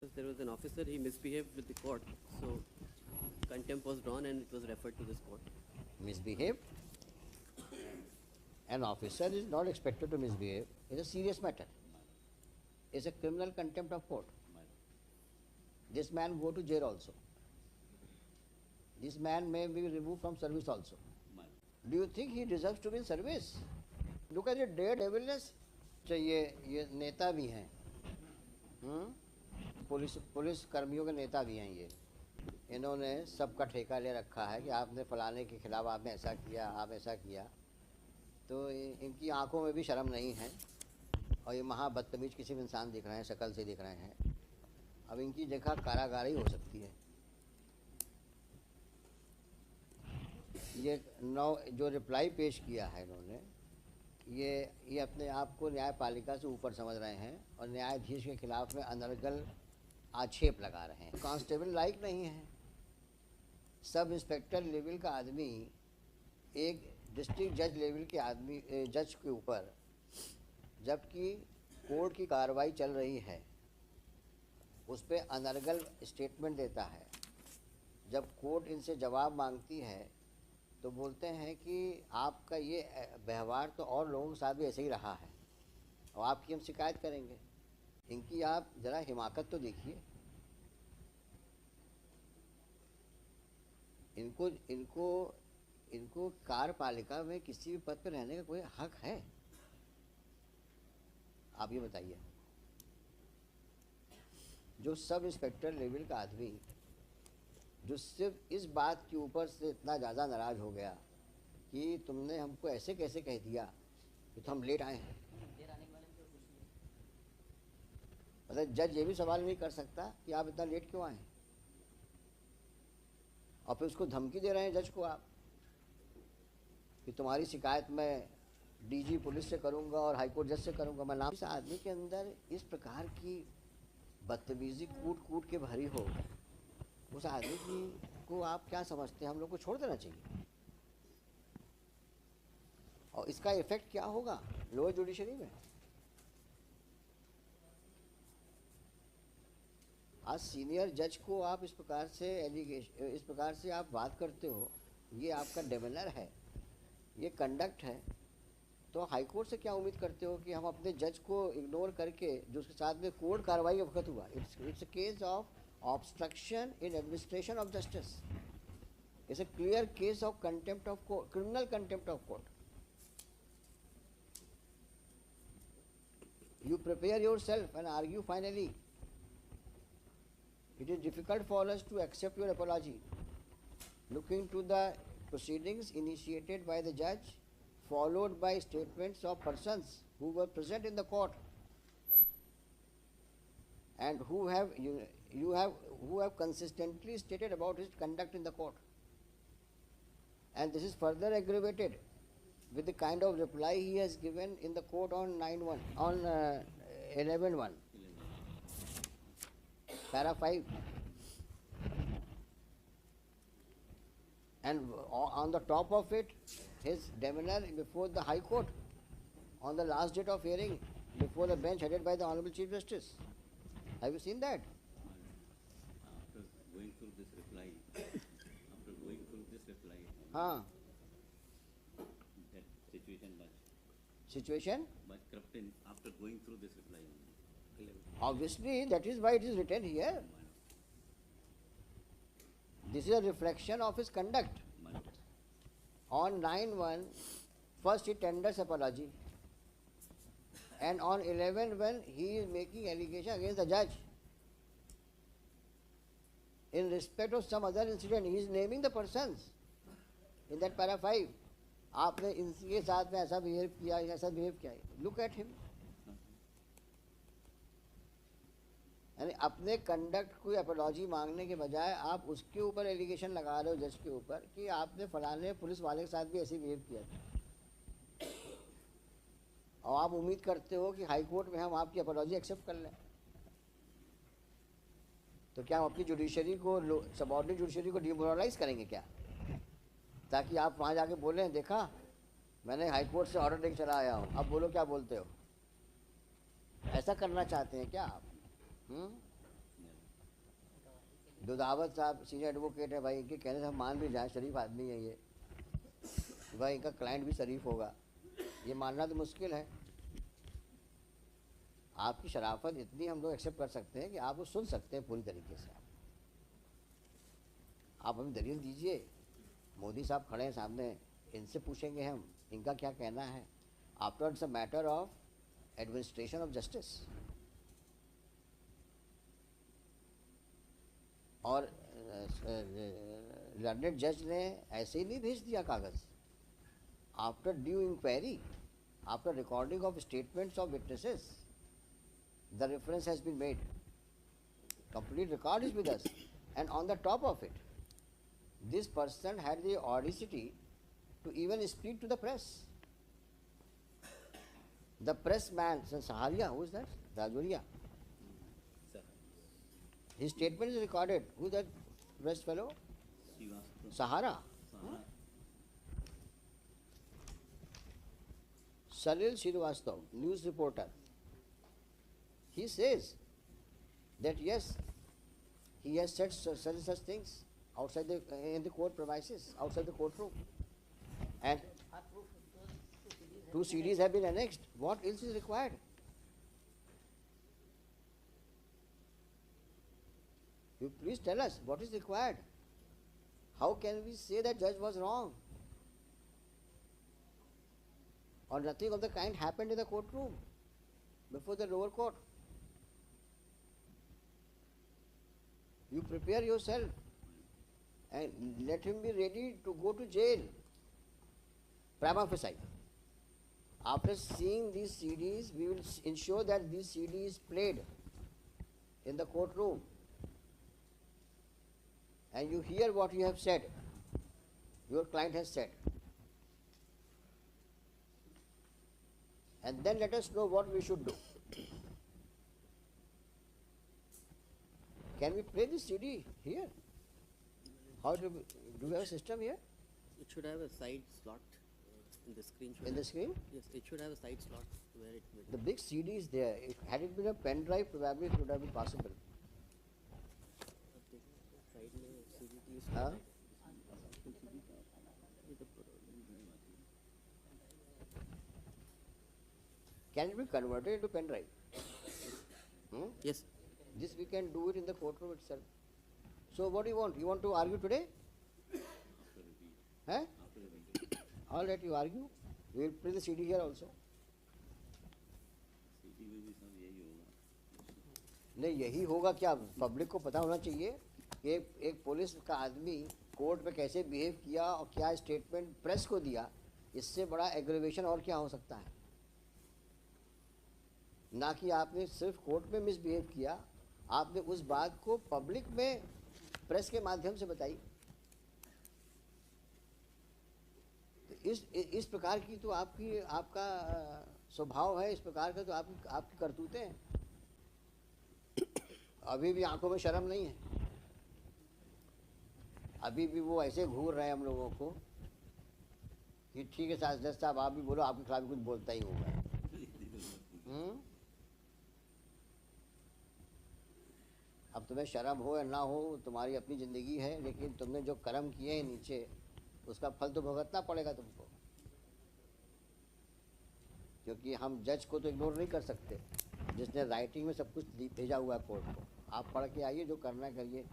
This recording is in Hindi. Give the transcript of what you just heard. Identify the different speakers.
Speaker 1: There was an officer, he misbehaved with the court, so contempt was drawn and it was referred to this court.
Speaker 2: Misbehaved? An officer is not expected to misbehave. It's a serious matter. It's a criminal contempt of court. This man go to jail also. This man may be removed from service also. Do you think he deserves to be in service? Look at the daredevilness. ये नेता भी हैं, पुलिस कर्मियों के नेता भी हैं ये। इन्होंने सबका ठेका ले रखा है कि आपने फलाने के खिलाफ आपने ऐसा किया, आप ऐसा किया। तो इनकी आंखों में भी शर्म नहीं है और ये महा बदतमीज किसी भी इंसान दिख रहे हैं, शक्ल से दिख रहे हैं। अब इनकी जगह कारागार ही हो सकती है। ये जो रिप्लाई पेश किया है इन्होंने, ये अपने आप को न्यायपालिका से ऊपर समझ रहे हैं और न्यायाधीश के खिलाफ में अनर्गल आक्षेप लगा रहे हैं। कांस्टेबल लायक नहीं है। सब इंस्पेक्टर लेवल का आदमी एक डिस्ट्रिक्ट जज लेवल के आदमी जज के ऊपर, जबकि कोर्ट की कार्रवाई चल रही है, उस पर अनर्गल स्टेटमेंट देता है। जब कोर्ट इनसे जवाब मांगती है तो बोलते हैं कि आपका ये व्यवहार तो और लोगों के साथ भी ऐसे ही रहा है और आपकी हम शिकायत करेंगे। इनकी आप ज़रा हिमाकत तो देखिए। इनको कार्यपालिका में किसी भी पद पर रहने का कोई हक है? आप ये बताइए। जो सब इंस्पेक्टर लेवल का आदमी जो सिर्फ इस बात के ऊपर से इतना ज़्यादा नाराज़ हो गया कि तुमने हमको ऐसे कैसे कह दिया कि तो हम लेट आए हैं। मतलब जज ये भी सवाल नहीं कर सकता कि आप इतना लेट क्यों आए, और फिर उसको धमकी दे रहे हैं जज को आप कि तुम्हारी शिकायत मैं डीजी पुलिस से करूंगा और हाईकोर्ट जज से करूंगा। मैं नाम, इस आदमी के अंदर इस प्रकार की बदतमीजी कूट कूट के भरी हो, उस आदमी को आप क्या समझते हैं? हम लोग को छोड़ देना चाहिए। और इसका इफेक्ट क्या होगा लोअर जुडिशरी में? आज सीनियर जज को आप इस प्रकार से आप बात करते हो, ये आपका डेमेनर है, ये कंडक्ट है। तो हाईकोर्ट से क्या उम्मीद करते हो कि हम अपने जज को इग्नोर करके, जो उसके साथ में कोर्ट कार्रवाई वक्त हुआ, it's a case of obstruction in administration of justice. It's a clear case of contempt of court, criminal contempt of court. You prepare yourself and argue finally. It is difficult for us to accept your apology. Looking to the proceedings initiated by the judge, followed by statements of persons who were present in the court and who have consistently stated about his conduct in the court. And this is further aggravated with the kind of reply he has given in the court on 11.1, para 5. And on the top of it, his demeanor before the High Court on the last date of hearing before the bench headed by the Honorable Chief Justice. Have you seen that?
Speaker 3: After going through this reply, that situation much corrupted after going through this reply.
Speaker 2: Obviously, that is why it is written here. This is a reflection of his conduct. On 9.1, first he tenders apology, and on 11.1 he is making allegation against the judge in respect of some other incident. He is naming the persons in that para 5. आपने इनके साथ में ऐसा बिहेव किया, ऐसा बिहेव किया। Look at him. यानी अपने कंडक्ट को अपॉलॉजी मांगने के बजाय आप उसके ऊपर एलिगेशन लगा रहे हो जज के ऊपर कि आपने फलाने पुलिस वाले के साथ भी ऐसे बिहेव किया था, और आप उम्मीद करते हो कि हाई कोर्ट में हम आपकी अपॉलॉजी एक्सेप्ट कर लें। तो क्या हम अपनी जुडिशरी को, सबऑर्डिनेट जुडिशरी को डिमोरलाइज करेंगे क्या, ताकि आप वहाँ जाके बोलें देखा मैंने हाई कोर्ट से ऑर्डर लेके चला आया हूँ, अब बोलो क्या बोलते हो? ऐसा करना चाहते हैं क्या आप? दुधावत साहब सीनियर एडवोकेट है भाई, इनके कहने से हम मान भी जाएं, शरीफ आदमी है ये, भाई इनका क्लाइंट भी शरीफ होगा, ये मानना तो मुश्किल है। आपकी शराफत इतनी हम लोग एक्सेप्ट कर सकते हैं कि आप वो सुन सकते हैं पूरी तरीके से। आप हमें दलील दीजिए, मोदी साहब खड़े हैं सामने, इनसे पूछेंगे हम इनका क्या कहना है। After it's a matter of administration of justice. और लर्नेड जज ने ऐसे ही नहीं भेज दिया कागज़। After due inquiry, after recording of statements of witnesses, the reference has been made. Complete record is with us. And on the top of it, this person had the audacity to even speak to the press. The press man, Saharia, who is that? Rajoria. His statement is recorded. Who is that press fellow?
Speaker 3: Srivastava.
Speaker 2: Sahara.
Speaker 3: Sahara.
Speaker 2: Salil Srivastava, news reporter. He says that yes, he has said such things outside in the court premises, outside the courtroom, and 2 CDs have been annexed. What else is required? You please tell us what is required. How can we say that judge was wrong? Or nothing of the kind happened in the courtroom before the lower court. You prepare yourself and let him be ready to go to jail. Prima facie. After seeing these CDs, we will ensure that these CDs played in the courtroom. And you hear what you have said, your client has said. And then let us know what we should do. Can we play this CD here? How do we have a system here
Speaker 1: It should have a side slot in the screen.
Speaker 2: in the screen?
Speaker 1: Yes, it should have a side slot where it will.
Speaker 2: The big CD is there. Had it been a pen drive, probably it would have been possible.
Speaker 1: Side में CCTV is
Speaker 2: Huh? Can it be converted into pen drive?
Speaker 1: Yes.
Speaker 2: This we can do it in the courtroom itself. So what do you want? You want to argue today?
Speaker 3: After repeat.
Speaker 2: Huh?
Speaker 3: After repeat.
Speaker 2: All right, you argue. We will play the CD here also.
Speaker 3: CD में भी सब यही होगा.
Speaker 2: नहीं, यही होगा क्या? पब्लिक को पता होना चाहिए कि एक पुलिस का आदमी कोर्ट में कैसे बिहेव किया और क्या स्टेटमेंट प्रेस को दिया। इससे बड़ा एग्रीवेशन और क्या हो सकता है? ना कि आपने सिर्फ कोर्ट में मिसबिहेव किया, आपने उस बात को पब्लिक में प्रेस के माध्यम से बताई। तो इस प्रकार की तो आपका स्वभाव है, इस प्रकार का तो आपकी करतूतें हैं। अभी भी आंखों में शर्म नहीं है, अभी भी वो ऐसे घूर रहे हैं हम लोगों को कि ठीक है जज साहब आप भी बोलो, आपके खिलाफ भी कुछ बोलता ही होगा। अब तुम्हें शर्म हो या ना हो, तुम्हारी अपनी ज़िंदगी है, लेकिन तुमने जो कर्म किए हैं नीचे, उसका फल तो भुगतना पड़ेगा तुमको। क्योंकि हम जज को तो इग्नोर नहीं कर सकते, जिसने राइटिंग में सब कुछ भेजा हुआ है कोर्ट को। आप पढ़ के आइए, जो करना करिए।